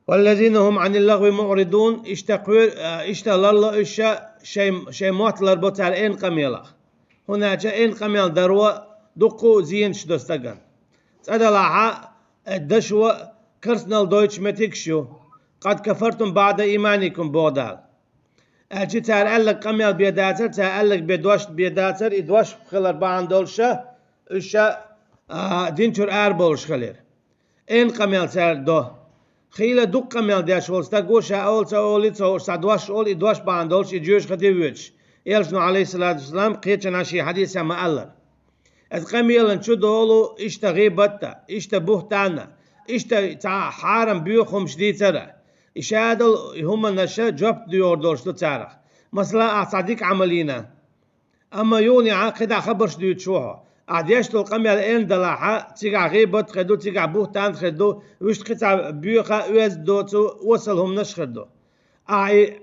والذين هم عن اللغو معرضون اشتغل شيء موتلر بوتال إن قميلة هناك إن قميل دروا دقو زين شدستغن تدلع الدشوة كرسنال دويتش متكشو قد كفرتم بعد إيمانكم بودال أجي تعلق قميل بيداتر تعلق بدوش بيداتر إدوش خلر بعن دولشة إشا دينتور أربولش خلير إن قميل تعال دو خيلة دق قميل داش ولستا قوشا أول تأولي تأول سادواش أول إدوش بعن دولش إجيوش خديوش يلشنو عليه الصلاة والسلام قيتنا شي حديثة ما ألر القميل نشو دولو إشتا غيبتا إشتا بوهتانا إشتا حارم بيوخم شديد ترى إشادل هم نشا جوب ديور دولش تارخ مثلا أعطيك عملينا أما يوني عقد خبر شديد شوها عديشتو القميل إن دلاحة تيجا غيبت خدو تيجا بوهتان خدو وش قطع بيوخا ويز دوتو وصلهم نش خدو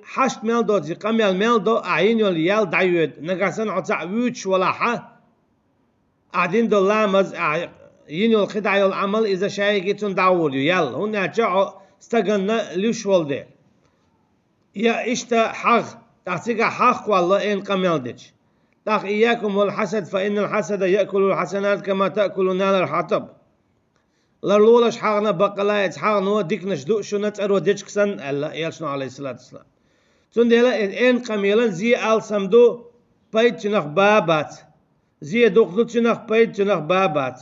حشت ميل دوتي قميل ميل دو عينيو ليال دايود نقاسن عطا ويتش ولاحة قاعدين دو لامز ينيو الخدع العمل إذا شايقتون داوليو يال هنا جاء استغنى ليش والده يا إشتا حق تعطيك حق والله إن قميل ديش تاخ إياكم والحسد فإن الحسد يأكل الحسنات كما تأكل نار الحطب لرلولش حقنا بقلايت حقنا ديكنش دو شو نتأرو ديش كسن ألا يالشنو عليه الصلاة والسلام تنديلا إن قميلا زي آل سمدو بيت تنخ بابات زي دقدو تنخ بيت تنخ بابات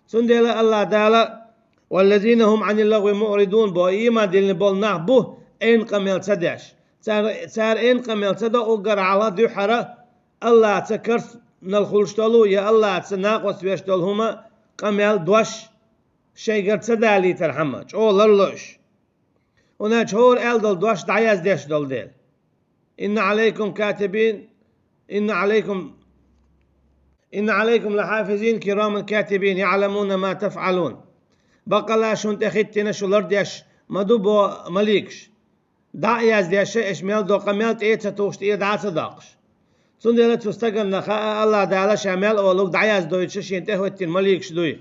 تنديلا الله دالا والذين هم عن اللغو معرضون بو إيما دين بول نحبو إن قميل تدعش تار إن قميل تدع أقر على دو حرا الله تكرس نالخلشتلو يا الله تناقص بيشتلهما قميل دوش شيء تدالي ترحمة أو لرلوش هناك هور ألدل دوش دعياز ديش دل ديل إن عليكم كاتبين إن عليكم لحافظين كراما كاتبين يعلمون ما تفعلون بقلا شون تخيتنا شو لرديش مدوبو مليكش دعياز ديش إشميل دو قميل تيتا توشت إيه دعا صداقش سندلت تستقل نخاء الله دعلا شامل أولوك دعياز دويتش شينتهوتين مليكش دوي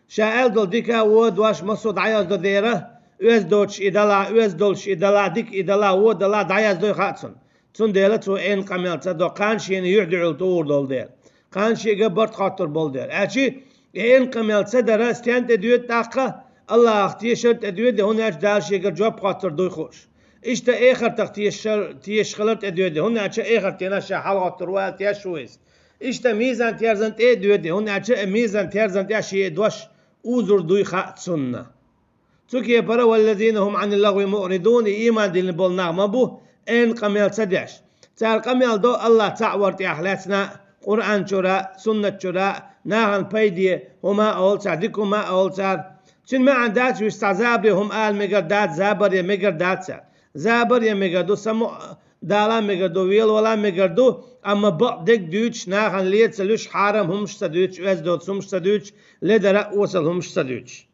شاعل دول ديكا ود واش مصو دعياز دو ديره اوز دوتش إدلا ديك إدلا ود دلا دعياز دوي خاتسون سندلت وإن قميل تدو قانشين يعدعو الطور دول دير قانشي قبرت خاطر بول دير أشي إن قميل تدرا استيانت ادويت تاقا الله اختيشرت ادويت هنا دارشي جواب خاطر دوي خوش إشتا آخر تيش خلرت ادويت هنا أشي آخر تيناشا حلقة روال تيشويس إشتا ميزان تيرزنت ادويت هنا أشي ميزان تيرزنت أشي دوش أوزر دوي خاتسونا تكي برا والذين هم عن اللغو معرضون إيمان دين بول نغمبو إن قميل تدعش تار قميل دو الله تعورت أحلاتنا قرآن شراء سنة شراء ناغن بيدي هما أول صادق هما أول صار شن ما عندات يستعذاب لهم آل مقردات زابر يا مقردات زابر يا مقردو سمو دالا مقردو ويل ولا مقردو أما بقدك دوتش ناغن ليت سلوش حارم همش سدوتش وز دوت سمش سدوتش لدرق وصل همش سدوتش